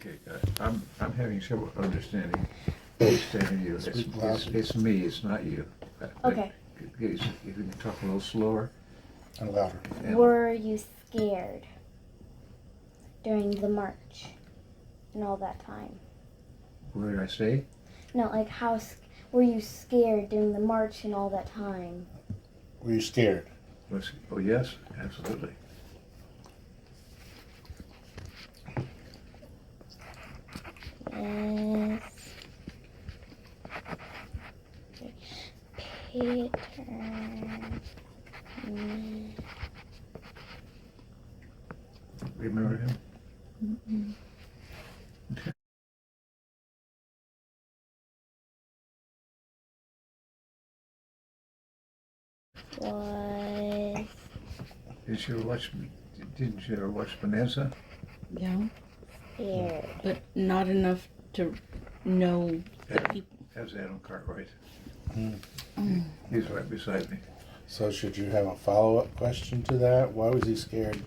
Okay, I'm having trouble understanding you. Speak loudly. It's me, it's not you. Okay. If you can talk a little slower. And louder. And Were you scared during the march and all that time? where did I say? No, like were you scared during the march and all that time? Were you scared? Oh, yes, absolutely. Yes. Peter. Remember him? Mm-mm. Was Didn't you ever watch Bonanza? Yeah, scared. but not enough to know the people. That's Adam Cartwright. Mm. He's right beside me. So should you have a follow-up question to that? Why was he scared?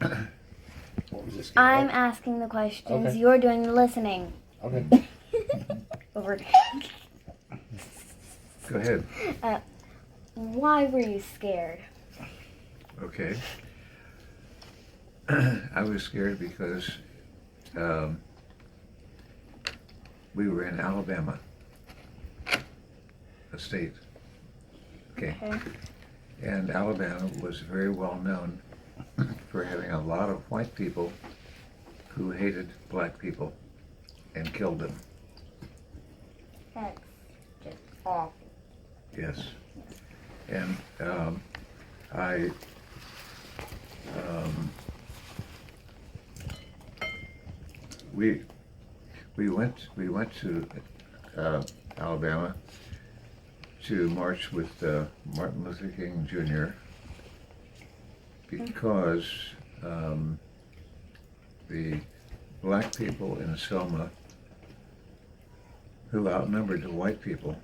What was he scared I'm of? asking the questions. Okay. You're doing the listening. Okay. Over. Go ahead. Why were you scared? Okay. I was scared because we were in Alabama, a state. Okay. And Alabama was very well known for having a lot of white people who hated black people and killed them. That's just awful. Yes. And I we went to Alabama to march with Martin Luther King Jr. because the black people in Selma, who outnumbered the white people,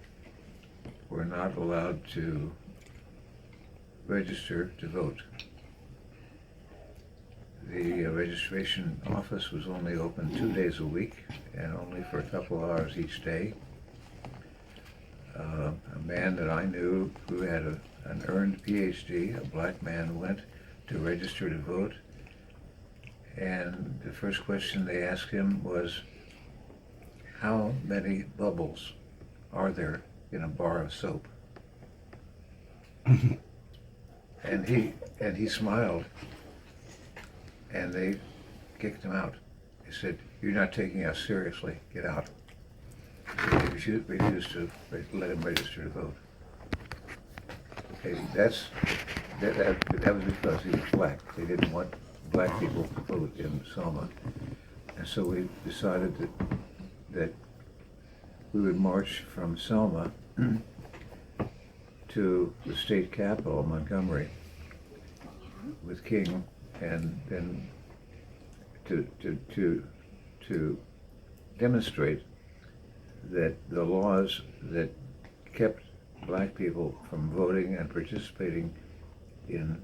were not allowed to register to vote. The registration office was only open 2 days a week and only for a couple hours each day. A man that I knew who had an earned PhD, a black man, went to register to vote, and the first question they asked him was, how many bubbles are there in a bar of soap? and he smiled, and they kicked him out. They said, "You're not taking us seriously. Get out." They refused to let him register to vote. Okay, that was because he was black. They didn't want black people to vote in Selma, and so we decided that we would march from Selma to the state capital, Montgomery, with King, and then to demonstrate that the laws that kept black people from voting and participating in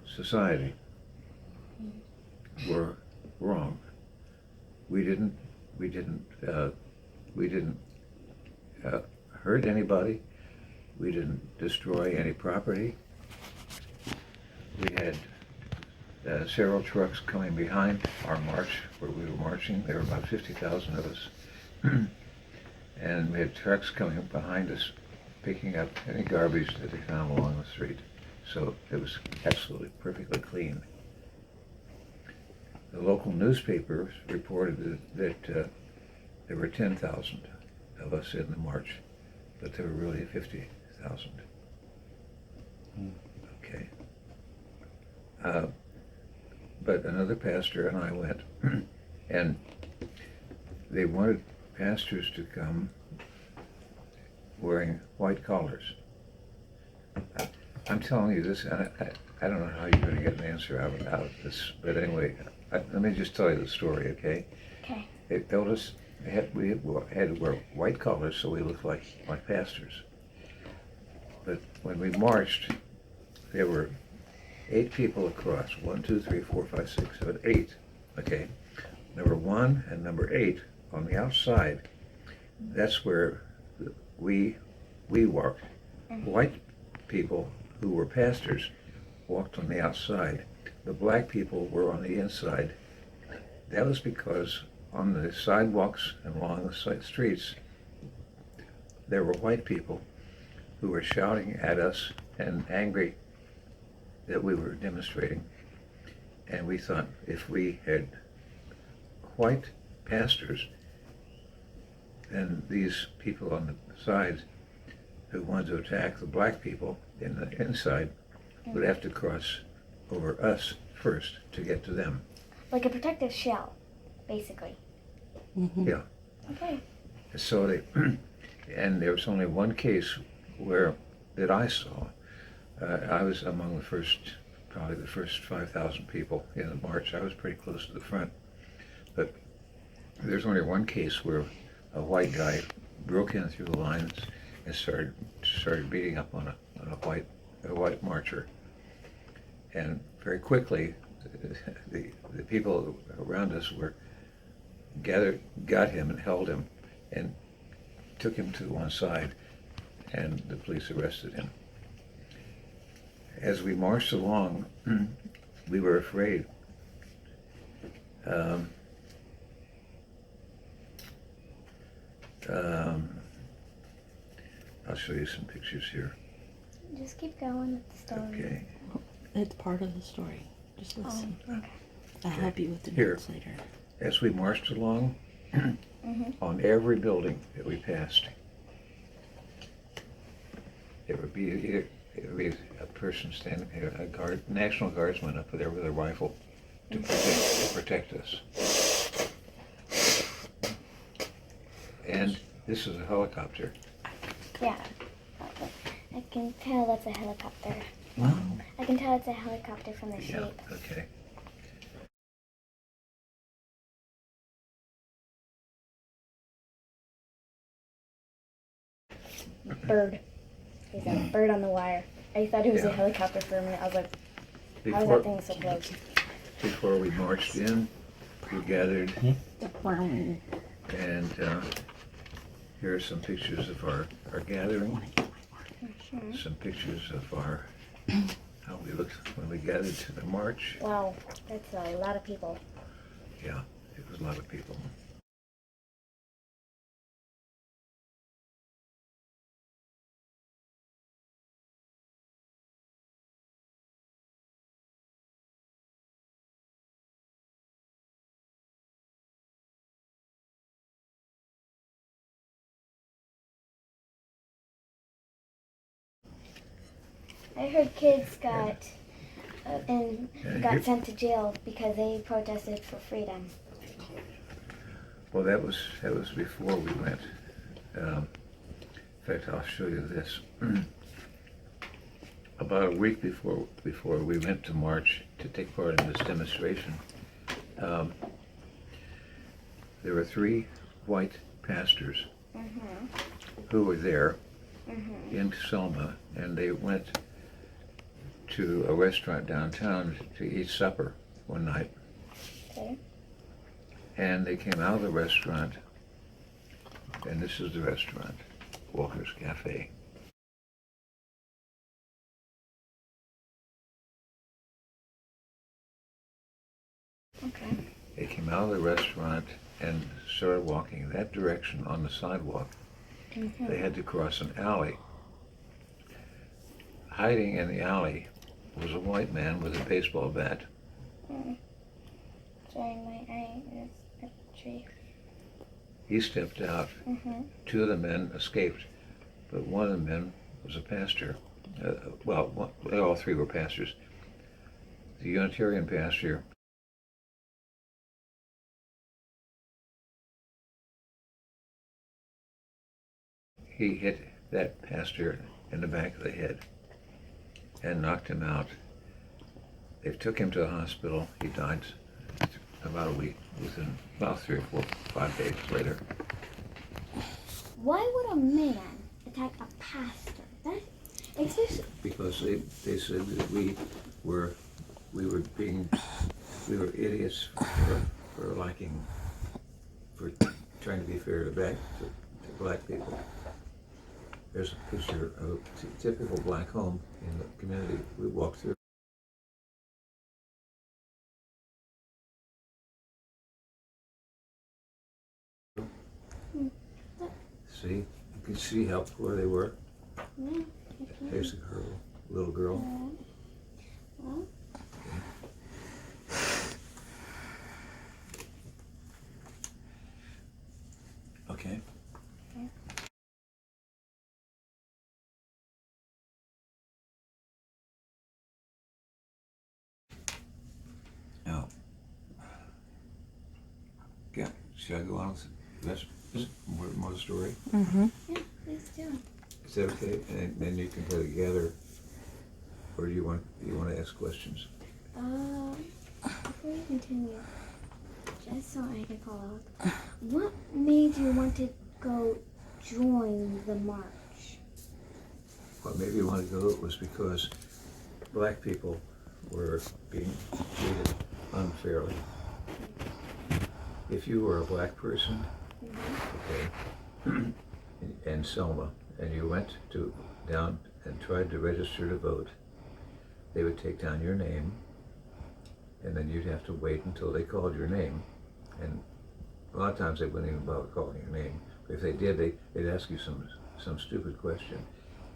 society were wrong. We didn't hurt anybody. We didn't destroy any property. We had several trucks coming behind our march where we were marching. There were about 50,000 of us. And we had trucks coming up behind us picking up any garbage that they found along the street. So it was absolutely perfectly clean. The local newspapers reported that there were 10,000 of us in the march, but there were really 50,000. Okay. But another pastor and I went, and they wanted pastors to come wearing white collars. I'm telling you this, and I don't know how you're going to get an answer out of this, but anyway, let me just tell you the story, okay? Okay. They told us we had to wear white collars so we looked like pastors. But when we marched, there were 8 people across. 1, 2, 3, 4, 5, 6, 7, 8. Okay, number 1 and number 8 on the outside, that's where we walked. White people who were pastors walked on the outside. The black people were on the inside. That was because on the sidewalks and along the side streets, there were white people who were shouting at us and angry that we were demonstrating. And we thought if we had white pastors, then these people on the sides who wanted to attack the black people in the inside would have to cross over us first to get to them. Like a protective shell, basically. Mm-hmm. Yeah. Okay. So they, and there was only one case that I saw. I was among probably the first 5,000 people in the march. I was pretty close to the front. But there's only one case where a white guy broke in through the lines and started beating up on a white marcher. And very quickly, the people around us got him and held him and took him to one side, and the police arrested him. As we marched along, we were afraid. I'll show you some pictures here. Just keep going with the story. Okay. It's part of the story. Just listen. Oh, okay. I'll help you with the Here. notes later. As we marched along, on every building that we passed, there would be a person standing there, a National Guardsman up there with a rifle to protect us. And this is a helicopter. Yeah. I can tell that's a helicopter. Wow. I can tell it's a helicopter from the Yeah, shape. okay. Bird. There's a bird on the wire. I thought it was Yeah. a helicopter for a minute. I was like, how is Before, that thing so close? before we marched in, we gathered, The brown. and here are some pictures of our gathering, some pictures of how we looked when we gathered to the march. Wow, that's a lot of people. Yeah, it was a lot of people. I heard kids got Yeah, got here- sent to jail because they protested for freedom. Well, that was before we went. In fact, I'll show you this. About a week before we went to march to take part in this demonstration, there were 3 white pastors who were there in Selma, and they went to a restaurant downtown to eat supper one night. Okay. And they came out of the restaurant, and this is the restaurant, Walker's Cafe. Okay. They came out of the restaurant and started walking that direction on the sidewalk. They had to cross an alley. Hiding in the alley was a white man with a baseball bat. Sorry, my eye is a tree. He stepped out. 2 of the men escaped, but one of the men was a pastor. All 3 were pastors. The Unitarian pastor he hit that pastor in the back of the head and knocked him out. They took him to the hospital. He died about a week, within about 3 or 4, 5 days later. Why would a man attack a pastor? That, especially. Because they said that we were idiots liking, for trying to be fair to black people. There's a picture of a typical black home in the community we walked through. See, you can see how poor they were. Yeah. There's a girl, little girl. Well, Okay. Okay. Now, yeah, should I go on with the rest, more of the story? Mm-hmm. yeah, please do. Is that okay? And then you can put it together, or do you want to ask questions? Before you continue, just so I can follow up, what made you want to go join the march? What made me want to go was because black people were being treated unfairly. If you were a black person, okay, in Selma, and you went down and tried to register to vote, they would take down your name, and then you'd have to wait until they called your name. And a lot of times they wouldn't even bother calling your name. But if they did, they'd ask you some stupid question.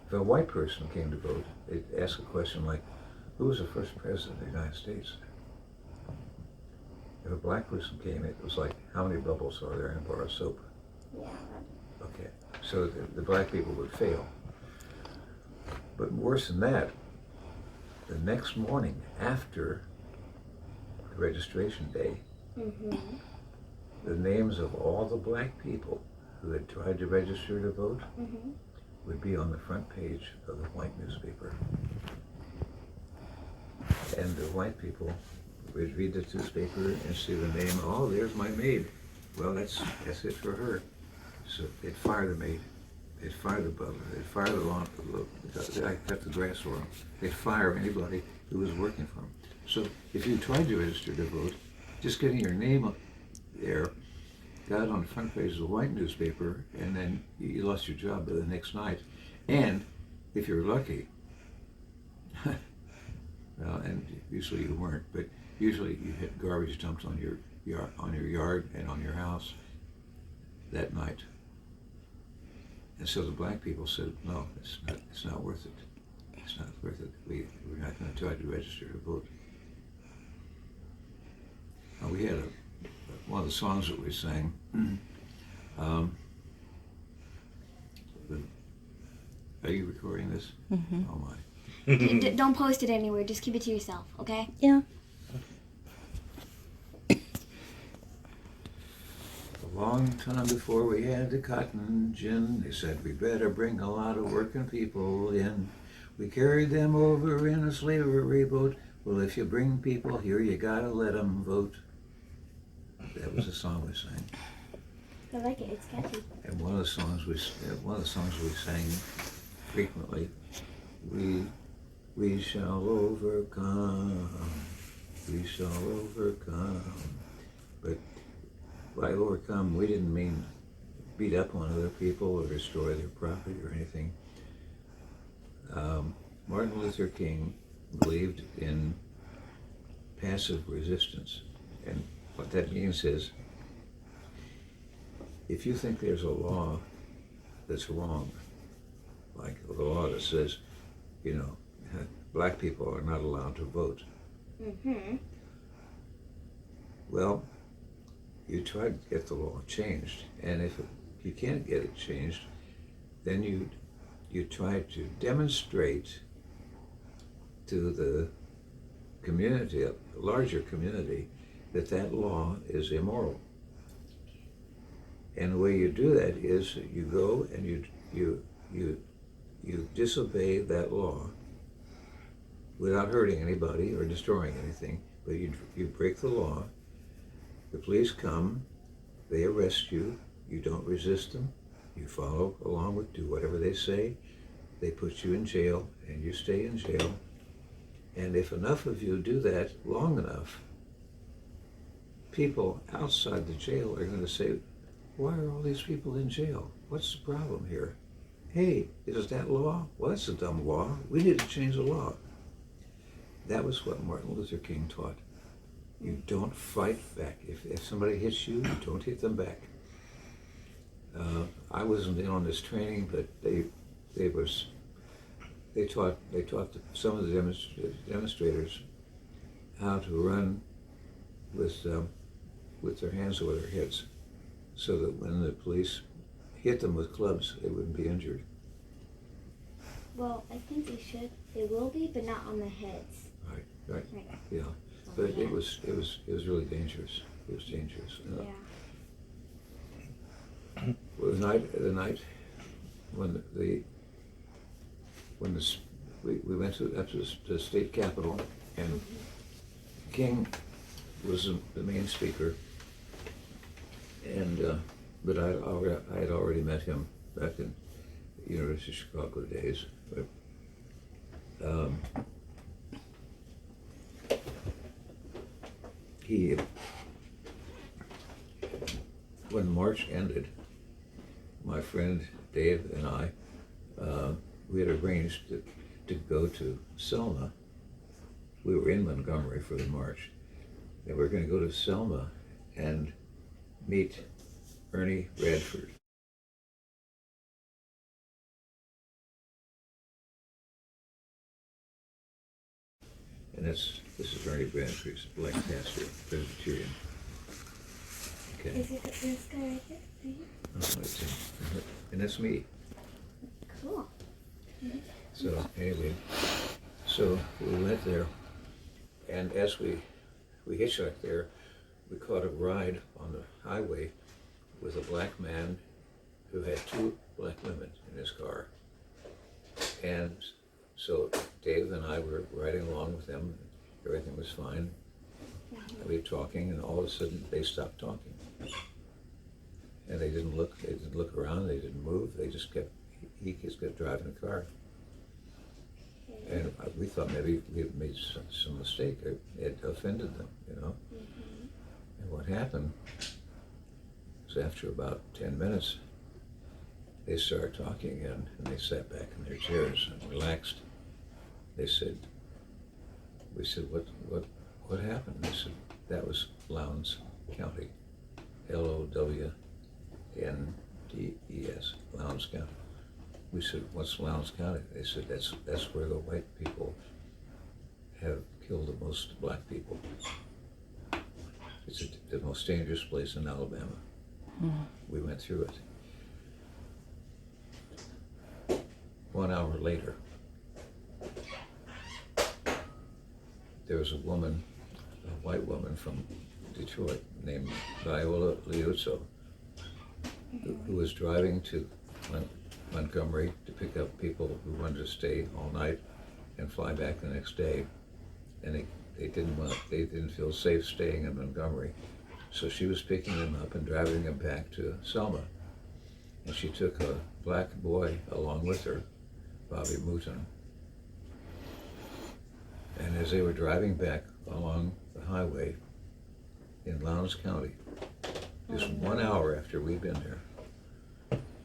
If a white person came to vote, they'd ask a question like, who was the first president of the United States? If a black person came, it was like, how many bubbles are there in a bar of soap? Yeah. Okay, so the black people would fail. But worse than that, the next morning after the registration day, the names of all the black people who had tried to register to vote would be on the front page of the white newspaper. And the white people would read the newspaper and see the name, oh, there's my maid. Well, that's it for her. So they'd fire the maid. They'd fire the butler. They'd fire the lawn. I cut the grass for them. They'd fire anybody who was working for them. So if you tried to register to vote, just getting your name up there got it on the front page of the white newspaper, and then you lost your job by the next night. And if you're lucky, well, and usually you weren't, but usually you had garbage dumped on your yard and on your house that night. And so the black people said, no, it's not worth it. It's not worth it. We're not going to try to register to vote. Now, we had one of the songs that we sang. Are you recording this? Mm-hmm. Oh my. Don't post it anywhere. Just keep it to yourself, okay? Yeah. A long time before we had the cotton gin, they said we better bring a lot of working people in. We carried them over in a slavery boat. Well, if you bring people here, you gotta let them vote. That was the song we sang. I like it. It's catchy. And one of the songs we sang frequently, we shall overcome, we shall overcome. But by overcome, we didn't mean beat up on other people or destroy their property or anything. Martin Luther King believed in passive resistance. And what that means is, if you think there's a law that's wrong, like the law that says, black people are not allowed to vote. Well, you try to get the law changed, and if you can't get it changed, then you try to demonstrate to the community, a larger community, that law is immoral. And the way you do that is you go and you disobey that law without hurting anybody or destroying anything, but you break the law. The police come, they arrest you, you don't resist them, you follow along do whatever they say, they put you in jail, and you stay in jail. And if enough of you do that long enough, people outside the jail are going to say, why are all these people in jail? What's the problem here? Hey, is that law? Well, that's a dumb law. We need to change the law. That was what Martin Luther King taught. You don't fight back. If somebody hits you, don't hit them back. I wasn't in on this training, but they taught some of the demonstrators how to run with their hands over their heads, so that when the police hit them with clubs, they wouldn't be injured. Well, I think they should. They will be, but not on the heads. Right. Right. Yeah, but it was really dangerous. It was dangerous. Yeah. Well, the night when we went up to the state capitol, and King was the main speaker, and but I had already met him back in the University of Chicago days. But, when March ended, my friend Dave and I, we had arranged to go to Selma. We were in Montgomery for the march, and we were going to go to Selma and meet Ernie Radford. And this is Ernie Radford, he's a black pastor, Presbyterian. Okay. Is it this guy right there? It's him. And that's me. Cool. So anyway, so we went there, and as we hitchhiked there, we caught a ride on the highway with a black man who had two black women in his car. And so Dave and I were riding along with them. Everything was fine. And we were talking, and all of a sudden they stopped talking. And they didn't look around, they didn't move, he just kept driving the car. And we thought maybe we had made some mistake, or it offended them, you know. And what happened was, after about 10 minutes, they started talking again, and they sat back in their chairs and relaxed. We said, what happened? They said, that was Lowndes County, Lownddes, Lowndes County. We said, what's Lowndes County? They said, that's where the white people have killed the most black people. It's the most dangerous place in Alabama. We went through it. 1 hour later, there was a woman, a white woman from Detroit named Viola Liuzzo, who was driving to Montgomery to pick up people who wanted to stay all night and fly back the next day, and they didn't feel safe staying in Montgomery, so she was picking them up and driving them back to Selma, and she took a black boy along with her, Bobby Mouton, and as they were driving back along the highway in Lowndes County, just 1 hour after we'd been there,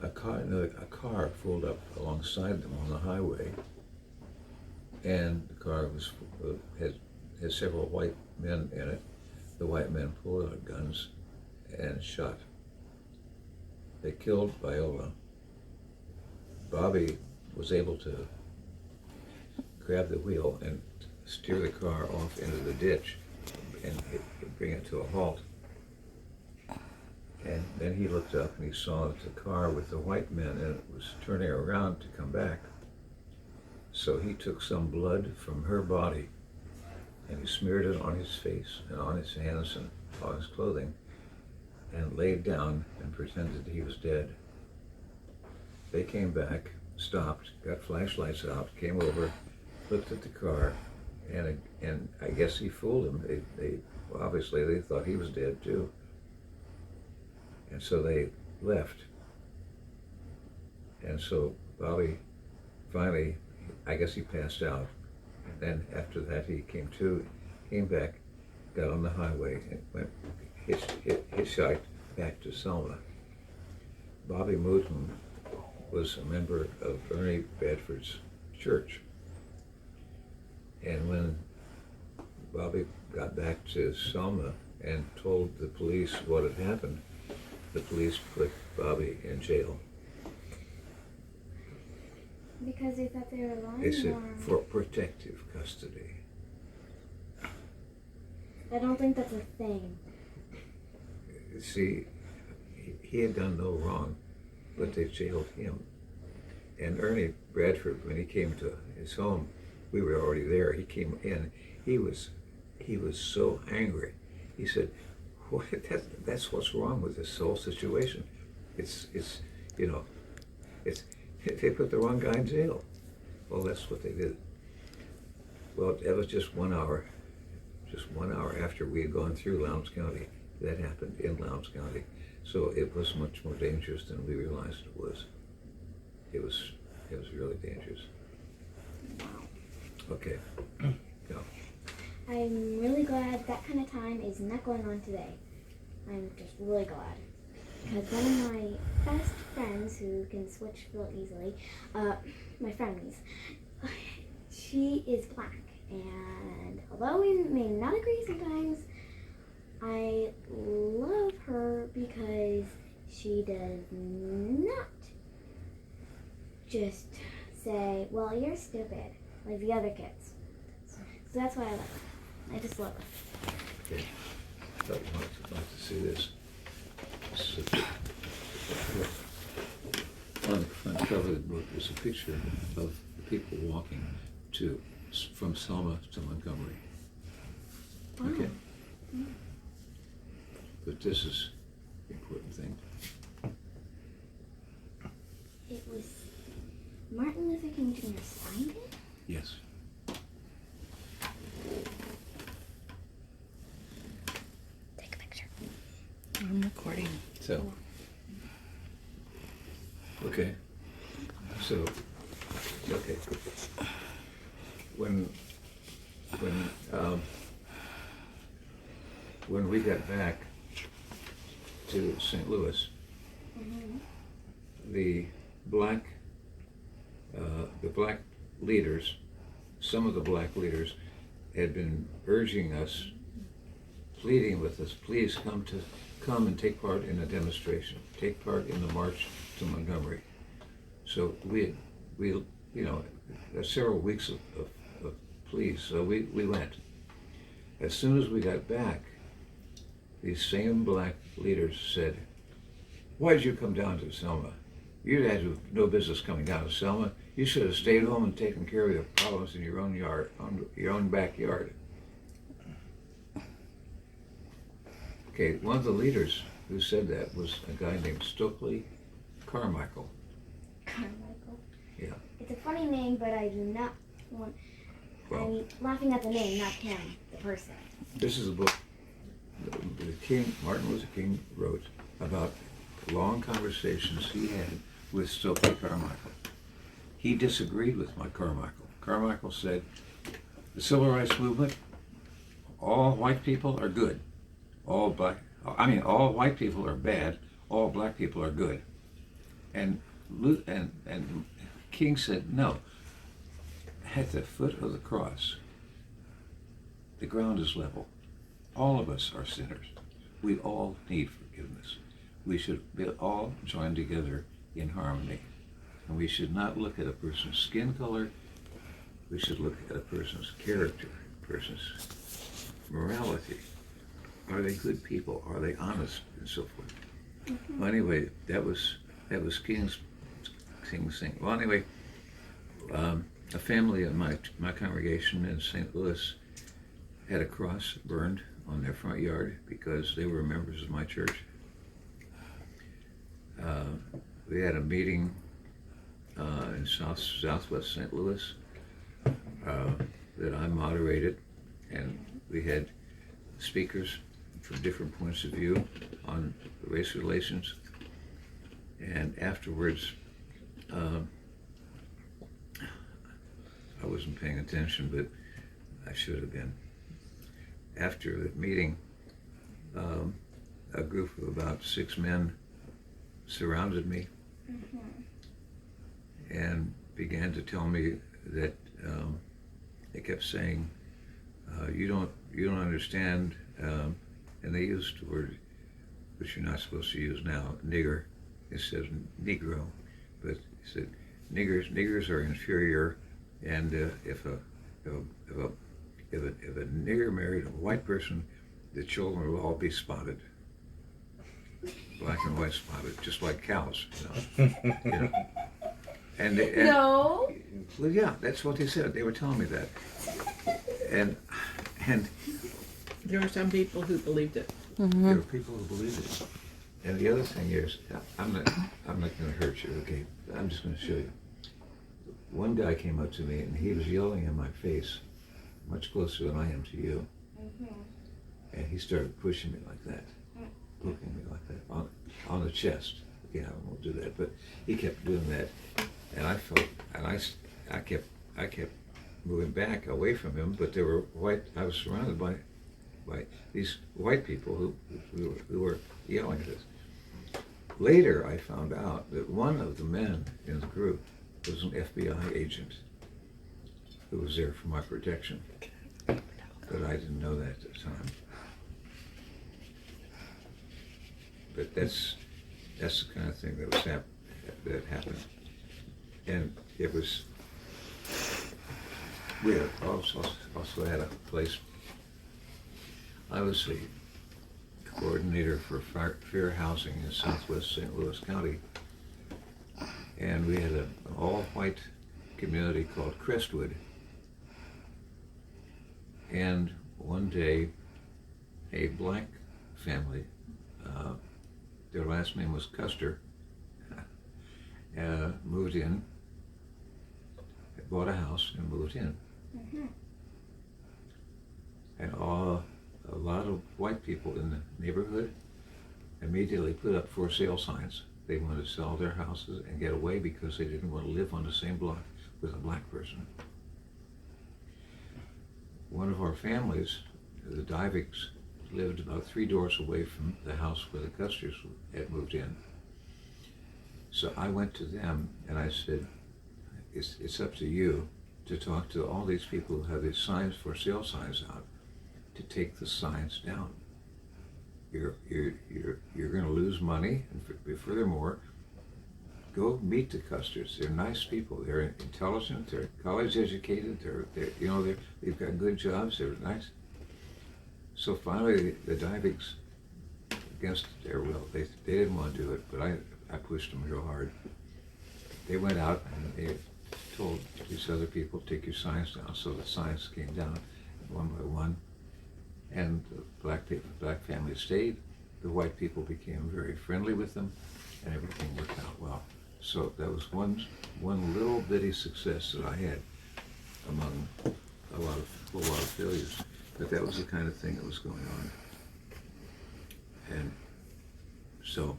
a car pulled up alongside them on the highway, and the car had several white men in it. The white men pulled out guns and shot. They killed Viola. Bobby was able to grab the wheel and steer the car off into the ditch and bring it to a halt. And then he looked up and he saw that the car with the white men in it was turning around to come back. So he took some blood from her body and he smeared it on his face and on his hands and on his clothing and laid down and pretended he was dead. They came back, stopped, got flashlights out, came over, looked at the car, and I guess he fooled them. Obviously they thought he was dead too. And so they left. And so Bobby finally, I guess he passed out. And then after that he came back, got on the highway, and hitchhiked back to Selma. Bobby Mooten was a member of Ernie Bradford's church. And when Bobby got back to Selma and told the police what had happened, the police put Bobby in jail. Because they thought they were lying? They said, or... for protective custody. I don't think that's a thing. See, he had done no wrong, but they jailed him. And Ernie Bradford, when he came to his home, we were already there. He came in. He was so angry. He said, "What? That's what's wrong with this whole situation. It's they put the wrong guy in jail." Well, that's what they did. Well, that was just 1 hour. Just 1 hour after we had gone through Lowndes County. That happened in Lowndes County. So it was much more dangerous than we realized it was. It was really dangerous. Okay. Go. I'm really glad that kind of time is not going on today. I'm just really glad. Because one of my best friends who can switch real easily, my friend Lise, she is black. And although we may not agree sometimes, I love her because she does not just say, well, you're stupid, like the other kids. So that's why I love her. I just love her. Okay. I thought you might like to see this. On the front cover of the book is a picture of the people walking from Selma to Montgomery. Okay? But this is the important thing. It was Martin Luther King Jr. signed it? Yes. Take a picture. I'm recording. So, okay. So, okay. When we got back to St. Louis, the black leaders, some of the black leaders, had been urging us, pleading with us, please come and take part in a demonstration, take part in the march to Montgomery. So we several weeks of pleas, so we went. As soon as we got back, these same black leaders said, why did you come down to Selma? You had no business coming down to Selma. You should have stayed home and taken care of your problems in your own yard, your own backyard. Okay, one of the leaders who said that was a guy named Stokely Carmichael. Carmichael. Yeah. It's a funny name, but I do not want... I'm laughing at the name, not him, the person. This is a book Martin Luther King wrote about long conversations he had with Stokely Carmichael. He disagreed with Carmichael. Carmichael said, the civil rights movement, all white people are good. All white people are bad. All black people are good. And King said, no. At the foot of the cross, the ground is level. All of us are sinners. We all need forgiveness. We should all join together in harmony. And we should not look at a person's skin color. We should look at a person's character, a person's morality. Are they good people? Are they honest? And so forth. Well, anyway, that was King's thing. Well, anyway, a family in my congregation in St. Louis had a cross burned on their front yard because they were members of my church. We had a meeting in southwest St. Louis that I moderated, and we had speakers from different points of view on race relations. And afterwards, I wasn't paying attention, but I should have been. After the meeting, a group of about 6 men surrounded me and began to tell me that they kept saying, you don't understand, and they used the word which you're not supposed to use now, nigger, instead of negro, but he said niggers are inferior, and if a nigger married a white person, the children will all be spotted, black and white spotted, just like cows, you know. And No. well, yeah, that's what they said. They were telling me that, and There were some people who believed it. there are people who believe it. And the other thing is, I'm not going to hurt you, okay? I'm just going to show you. One guy came up to me and he was yelling in my face, much closer than I am to you. And he started pushing me like that, poking me like that on the chest. Yeah, I won't do that, but he kept doing that, and I felt, and I kept moving back away from him. But there were I was surrounded by these white people who were yelling at us. Later, I found out that one of the men in the group was an FBI agent who was there for my protection, but I didn't know that at the time. But that's the kind of thing that was that happened, and it was. We also had a place. I was the coordinator for fair housing in Southwest St. Louis County, and we had an all-white community called Crestwood. And one day, a black family, their last name was Custer, moved in, bought a house and moved in. And a lot of white people in the neighborhood immediately put up for sale signs. They wanted to sell their houses and get away because they didn't want to live on the same block with a black person. One of our families, the Divics, lived about 3 doors away from the house where the Custers had moved in. So I went to them and I said, it's up to you to talk to all these people who have these signs, for sale signs out, to take the signs down. You're going to lose money, and furthermore, go meet the Custers. They're nice people. They're intelligent. They're college educated. They've got good jobs. They're nice. So finally, the Divics, against their will, they didn't want to do it, but I pushed them real hard. They went out and they told these other people, take your signs down. So the signs came down one by one, and the black family stayed. The white people became very friendly with them, and everything worked out well. So that was one little bitty success that I had among a lot of failures. But that was the kind of thing that was going on. And so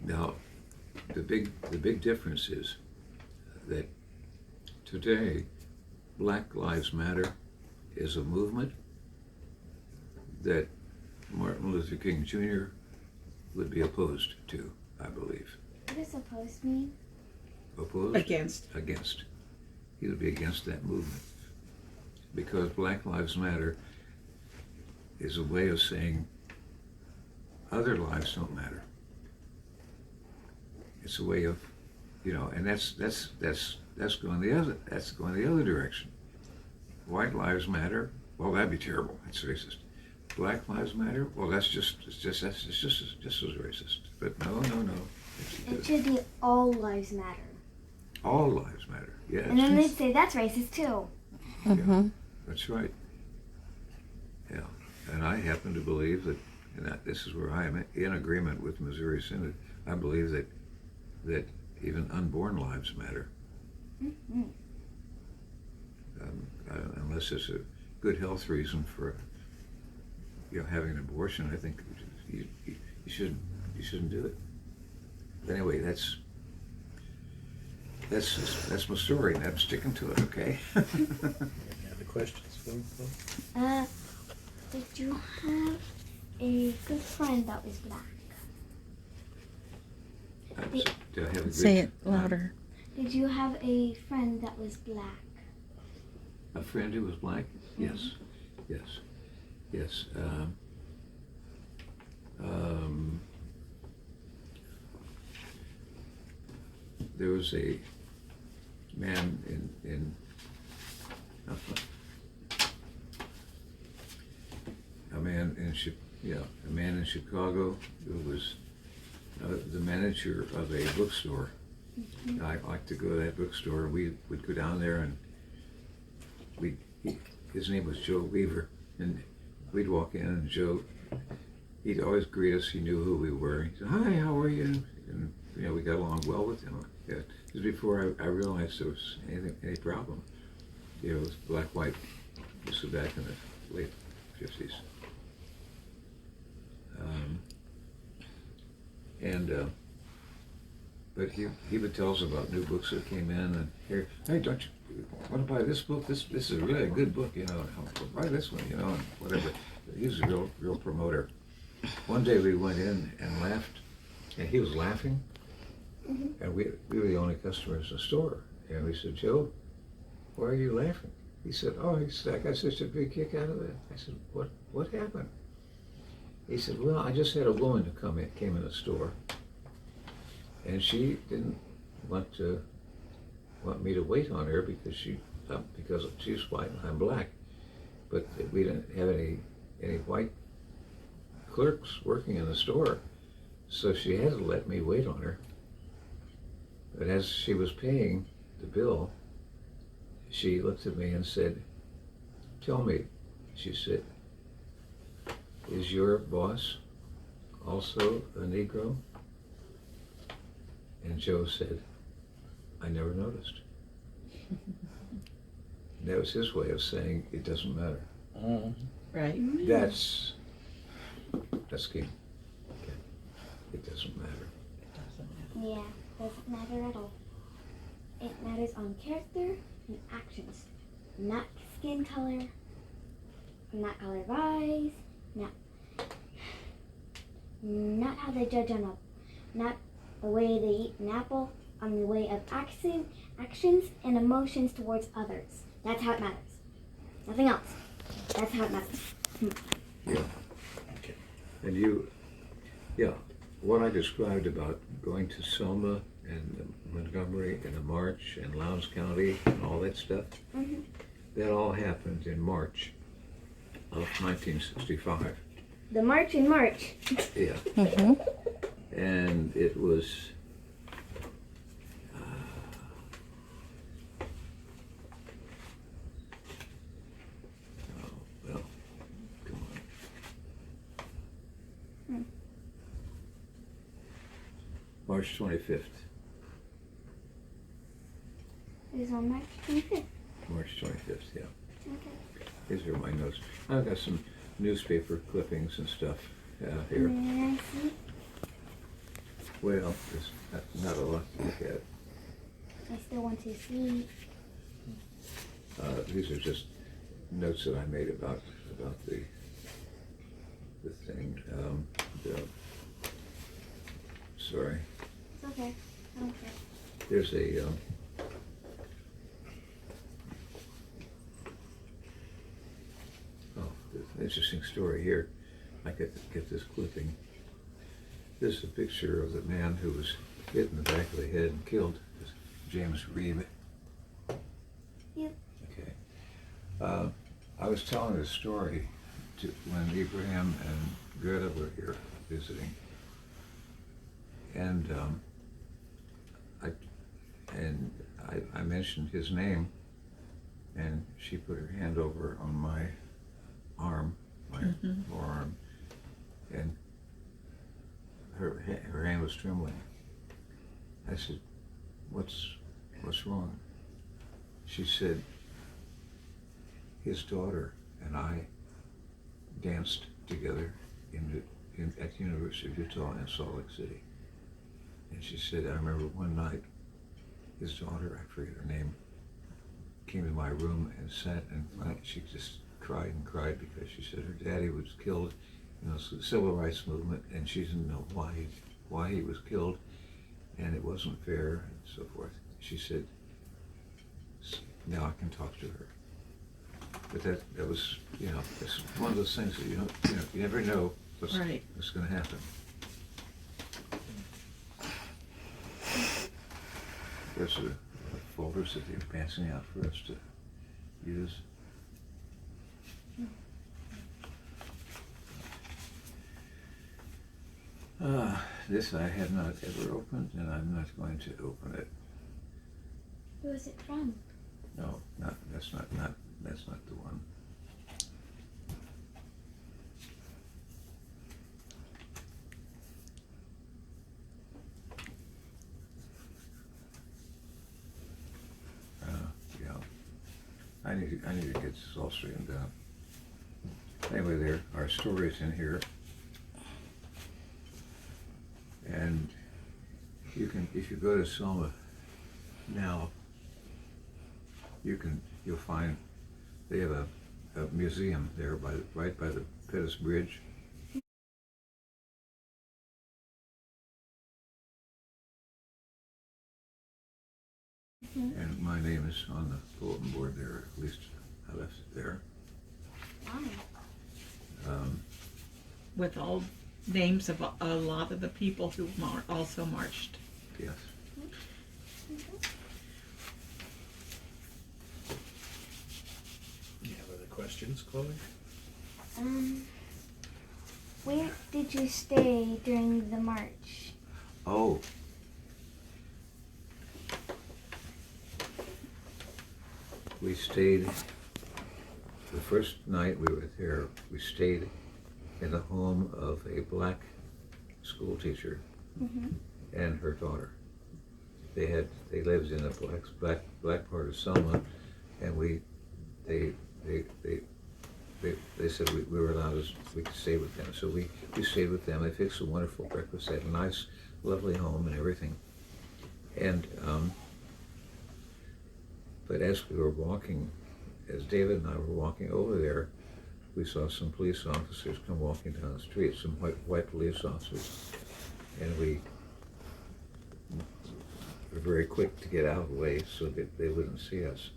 now the big difference is that today Black Lives Matter is a movement that Martin Luther King Jr. would be opposed to, I believe. What does opposed mean? Opposed? Against. He would be against that movement. Because Black Lives Matter is a way of saying other lives don't matter. It's a way of, and that's going the other direction. White lives matter. Well, that'd be terrible. That's racist. Black lives matter. Well, that's just as racist. But no. It should be all lives matter. All lives matter. Yes. And then they'd say that's racist too. Yeah, that's right. Yeah, and I happen to believe that, and this is where I am in agreement with Missouri Synod. I believe that even unborn lives matter. Unless there's a good health reason for having an abortion, I think you shouldn't do it. But anyway, that's my story, and I'm sticking to it. Okay. Any other questions for me, folks? Did you have a good friend that was black? Do I have a good, Say it louder. Did you have a friend that was black? A friend who was black? Yes, yes, yes. There was a man in a man in Chicago who was the manager of a bookstore. I liked to go to that bookstore. We would go down there and his name was Joe Weaver, and we'd walk in and Joe, he'd always greet us. He knew who we were. He said, "Hi, how are you?" And we got along well with him. Yeah, it was before I realized there was any problem. It was black-white. This was back in the late 50s. But he would tell us about new books that came in, and hey, don't you want to buy this book? This is really a good book, buy this one, and whatever. He was a real promoter. One day we went in and laughed, and he was laughing, and we were the only customers in the store. And we said, "Joe, why are you laughing?" He said, I got such a big kick out of it. I said, what happened? He said, "Well, I just had a woman who came in the store, and she didn't want me to wait on her because she's white and I'm black, but we didn't have any white clerks working in the store, so she had to let me wait on her. But as she was paying the bill, she looked at me and said, 'Tell me,' she said, 'is your boss also a Negro?' And Joe said, 'I never noticed.' And that was his way of saying it doesn't matter. Right. That's key. Okay. It doesn't matter. Yeah, doesn't matter at all. It matters on character and actions, not skin color, not color of eyes, not how they judge on not the way they eat an apple, on the way of actions and emotions towards others. That's how it matters. Nothing else. That's how it matters. Yeah. Okay. And what I described about going to Selma and Montgomery and the March and Lowndes County and all that stuff, that all happened in March of 1965. The March in March. Yeah. And it was well, come on. March 25th. It was on March 25th. March 25th, yeah. Okay. These are my notes. I've got some newspaper clippings and stuff here. May I see? Well, there's not a lot to look at. I still want to see. These are just notes that I made about the thing. Sorry. It's okay. I don't care. There's a interesting story here. I get this clipping. This is a picture of the man who was hit in the back of the head and killed. This is James Reeb. Yep. Okay. I was telling this story when Abraham and Greta were here visiting, and I mentioned his name, and she put her hand over on my arm, my forearm, and her hand was trembling. I said, what's wrong? She said, his daughter and I danced together at the University of Utah in Salt Lake City. And she said, I remember one night, his daughter, I forget her name, came to my room and sat, and she just cried and cried because she said her daddy was killed, so the civil rights movement, and she didn't know why he was killed, and it wasn't fair, and so forth. She said, now I can talk to her. But that was, it's one of those things that you never know what's going to happen. There's the folders that they're passing out for us to use. This I have not ever opened, and I'm not going to open it. Who is it from? No, that's not the one. Yeah. I need to get this all straightened out. Anyway, there are stories in here, and you can, if you go to Selma now, you'll find they have a museum there right by the Pettus Bridge. And my name is on the bulletin board there, at least I left it there. With all names of a lot of the people who also marched. Yes. You have other questions, Chloe? Where did you stay during the march? Oh. We stayed, the first night we were there, we stayed in the home of a black school teacher and her daughter. They lived in a black part of Selma, and they said we were allowed we could stay with them. So we stayed with them. They fixed a wonderful breakfast. They had a nice, lovely home and everything. And but as we were walking, as David and I were walking over there, we saw some police officers come walking down the street, some white police officers, and we were very quick to get out of the way so that they wouldn't see us,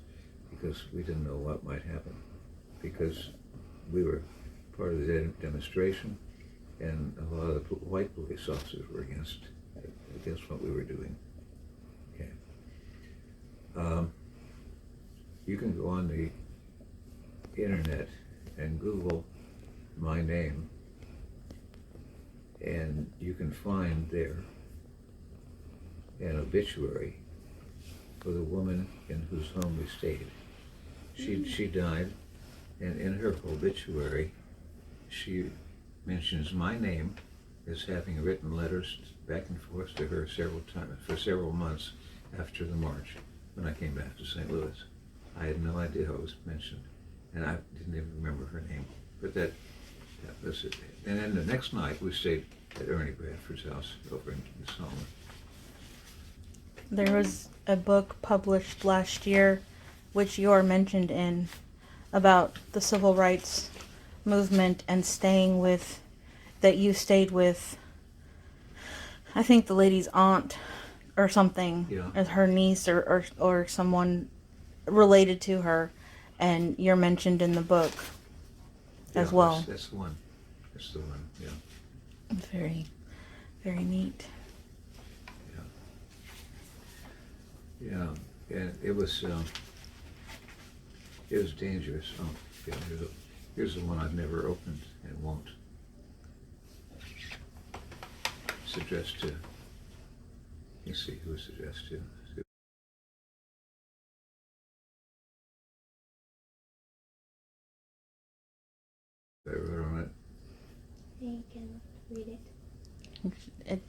because we didn't know what might happen, because we were part of the demonstration, and a lot of the white police officers were against what we were doing. Okay. You can go on the internet and Google my name, and you can find there an obituary for the woman in whose home we stayed. She died, and in her obituary she mentions my name as having written letters back and forth to her several times for several months after the march when I came back to St. Louis. I had no idea how it was mentioned, and I didn't even remember her name. But that was it. And then the next night we stayed at Ernie Bradford's house over in Selma. There was a book published last year, which you are mentioned in, about the civil rights movement and that you stayed with, I think the lady's aunt or something, as her niece or someone related to her, and you're mentioned in the book as well. That's the one. That's the one, yeah. Very, very neat. Yeah, and it was dangerous. Oh, yeah, here's the one I've never opened and won't. It's addressed to, let's see who it's addressed to. I wrote on it. You can read it.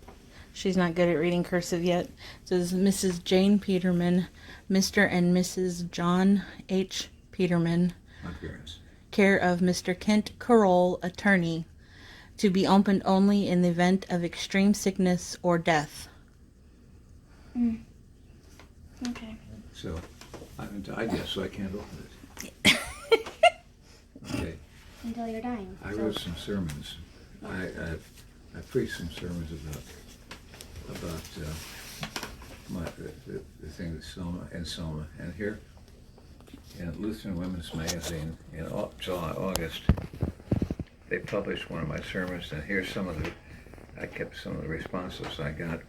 She's not good at reading cursive yet. It says Mrs. Jane Peterman, Mr. and Mrs. John H. Peterman, My parents. care of Mr. Kent Carroll, attorney, to be opened only in the event of extreme sickness or death. Okay. So I haven't died yet, so I can't open it. until you're dying. I So- wrote some sermons. I preached some sermons about the thing with Selma, and here in Lutheran Women's Magazine in July, August, they published one of my sermons, and here's I kept some of the responses I got.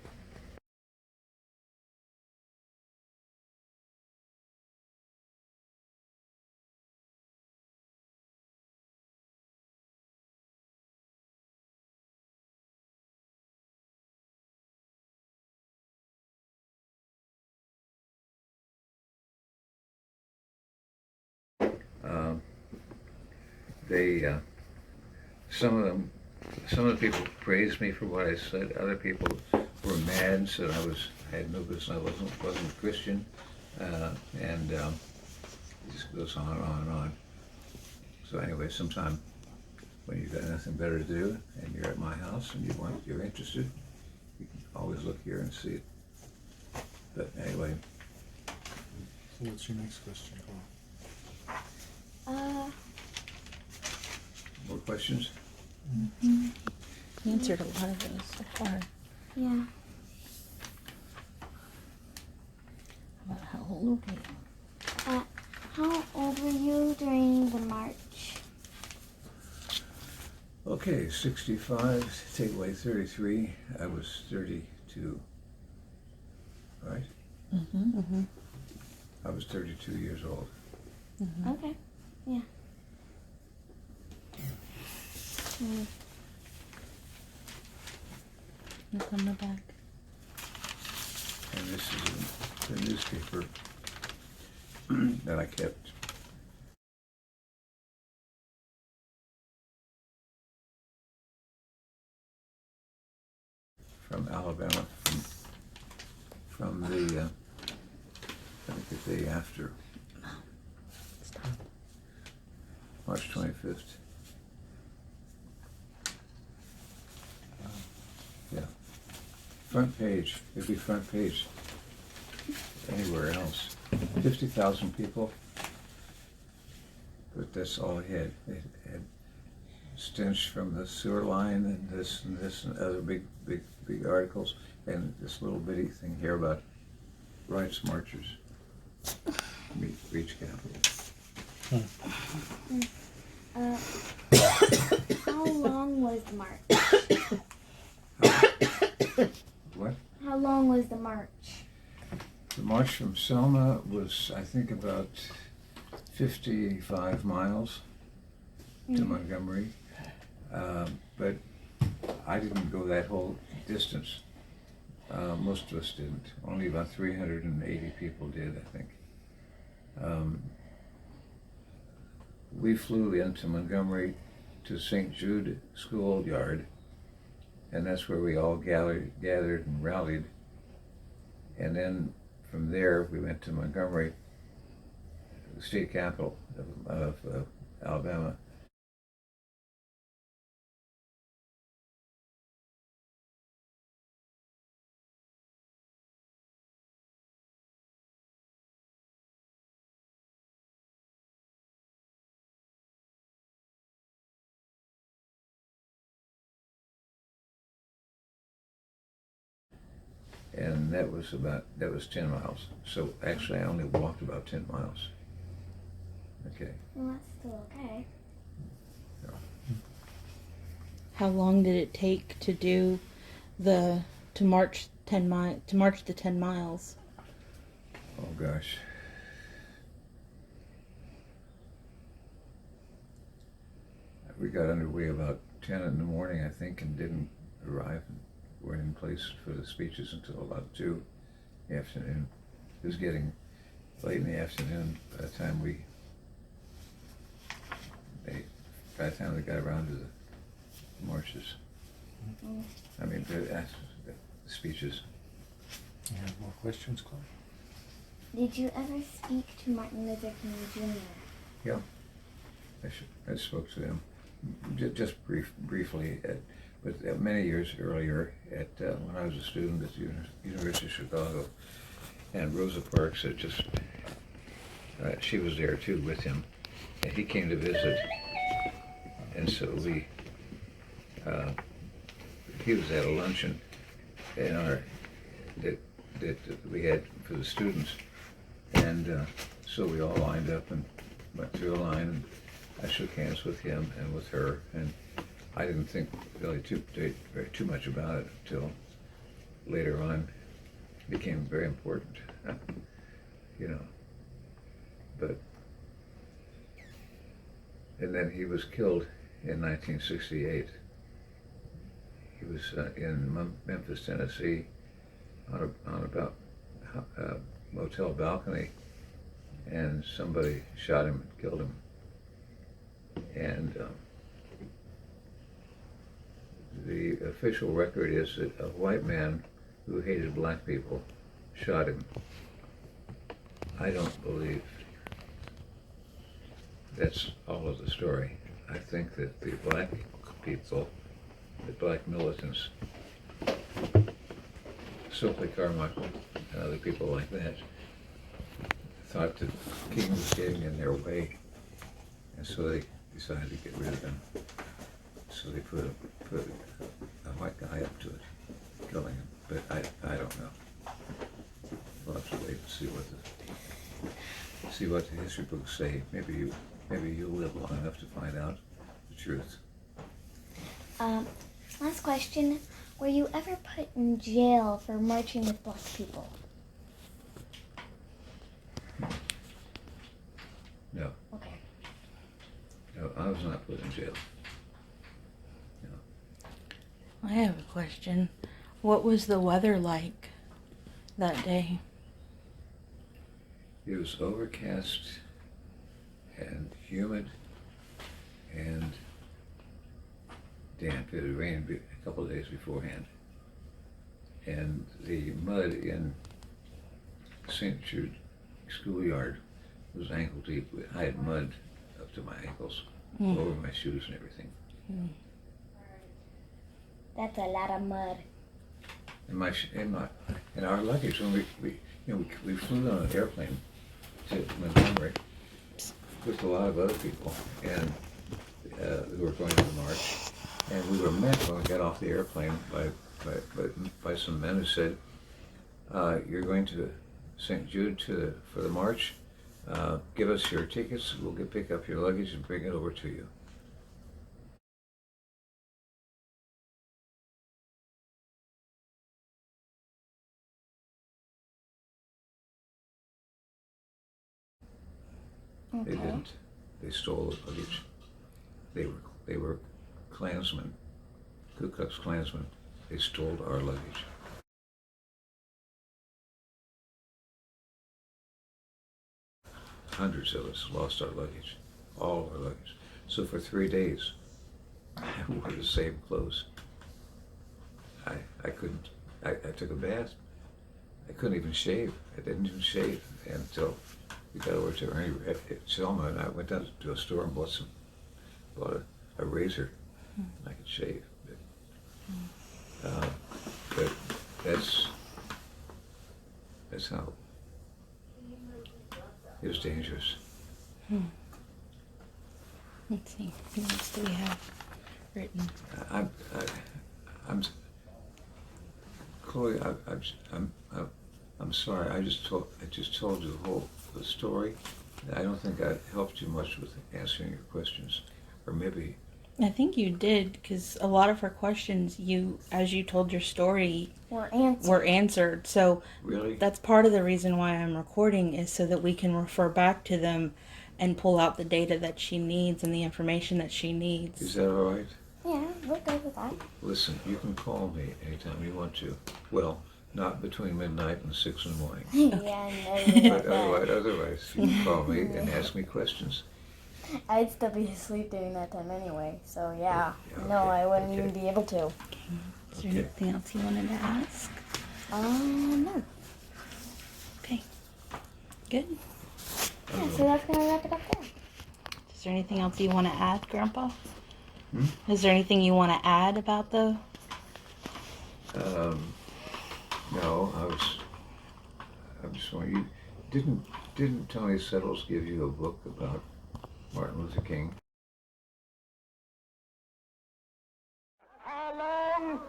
Some of the people praised me for what I said. Other people were mad and said I had no business. I wasn't a Christian, and it just goes on and on and on. So anyway, sometime when you've got nothing better to do and you're at my house and you're interested, you can always look here and see it. But anyway, So what's your next question, Paul? more questions? You answered a lot of those so far. Yeah. About how old were you? How old were you during the march? Okay, 65, take away 33, I was 32, right? Mm-hmm. I was 32 years old. Okay. Yeah. Look on the back. And this is the newspaper that I kept. From Alabama, from the, I think the day after, March 25th. Yeah. Front page, it'd be front page anywhere else. 50,000 people, but that's all it had. It had stench from the sewer line and this and other big articles, and this little bitty thing here about rights marchers reach Capitol. How long was the march? What? How long was the march? The march from Selma was, I think, about 55 miles to Montgomery, but I didn't go that whole distance. Most of us didn't. Only about 380 people did, I think. We flew into Montgomery to St. Jude schoolyard, and that's where we all gathered and rallied. And then from there, we went to Montgomery, the state capital of Alabama. And that was 10 miles. So actually I only walked about 10 miles. Okay. Well, that's still okay. How long did it take to do to march the 10 miles? Oh gosh. We got underway about 10 in the morning, I think, and didn't arrive. Weren't in place for the speeches until about 2 in the afternoon. It was getting late in the afternoon by the time we got around to the marches. I mean, the speeches. You have more questions, Chloe? Did you ever speak to Martin Luther King Jr.? Yeah, I spoke to him just briefly, but many years earlier when I was a student at the University of Chicago, and Rosa Parks had she was there too with him, and he came to visit. And so he was at a luncheon in that we had for the students, and so we all lined up and went through a line, and I shook hands with him and with her, and I didn't think really too much about it until later on. It became very important, you know. But and then he was killed in 1968. He was in Memphis, Tennessee, on a motel balcony, and somebody shot him and killed him. And the official record is that a white man who hated black people shot him. I don't believe that's all of the story. I think that the black people, the black militants, Stokely Carmichael and other people like that, thought that the king was getting in their way, and so they decided to get rid of him. So they put a white guy up to it, killing him. But I don't know. We'll have to wait and see what the history books say. Maybe you'll live long enough to find out the truth. Last question. Were you ever put in jail for marching with black people? No. Okay. No, I was not put in jail. I have a question. What was the weather like that day? It was overcast and humid and damp. It had rained a couple of days beforehand. And the mud in St. Jude schoolyard was ankle deep. I had mud up to my ankles, over my shoes and everything. That's a lot of mud. And our luggage, when we flew on an airplane to Montgomery with a lot of other people, and who were going to the march, and we were met when we got off the airplane by some men who said, "You're going to St. Jude for the march. Give us your tickets. We'll pick up your luggage and bring it over to you." Okay. They didn't. They stole the luggage. They were Klansmen, Ku Klux Klansmen. They stole our luggage. Hundreds of us lost our luggage, all our luggage. So for 3 days, I wore the same clothes. I couldn't. I took a bath. I couldn't even shave. I didn't even shave until we got over to Ernie at Selma, and I went down to a store and bought a razor. I could shave. But that's how it was dangerous. Let's see. What else do we have written? I'm Chloe. I'm sorry. I just told you the story. I don't think I helped you much with answering your questions, or maybe. I think you did, because a lot of her questions, as you told your story, Were answered. So Really? that's part of the reason why I'm recording, is so that we can refer back to them and pull out the data that she needs and the information that she needs. Is that all right? Yeah, we're good with that. Listen, you can call me anytime you want to. Well, not between midnight and 6 in the morning. Yeah, But otherwise, you can call me and ask me questions. I'd still be asleep during that time anyway, so yeah. Okay, No, I wouldn't okay. even be able to. Is there anything else you wanted to ask? No. Okay. Good. Yeah, so that's gonna wrap it up there. Is there anything else you want to add, Grandpa? Is there anything you want to add about the... No, I just wondering, didn't Tony Settles give you a book about Martin Luther King?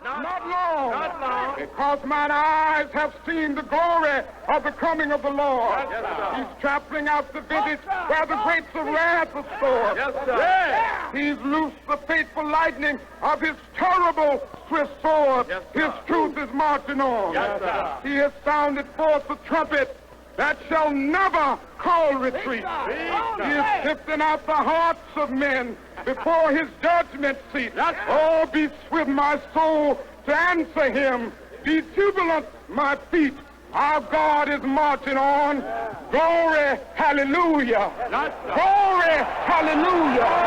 long, not long, not long, because mine eyes have seen the glory of the coming of the Lord. Yes, he's trampling out the vintage where the grapes of wrath are stored. Yes, sir. Yeah. He's loosed the fateful lightning of his terrible swift sword. Yes, his truth is marching on. Yes, sir. He has sounded forth the trumpet that shall never call retreat. He is sifting out the hearts of men before his judgment seat. Oh, be swift, my soul, to answer him. Be jubilant, my feet. Our God is marching on. Glory, hallelujah. Glory, hallelujah.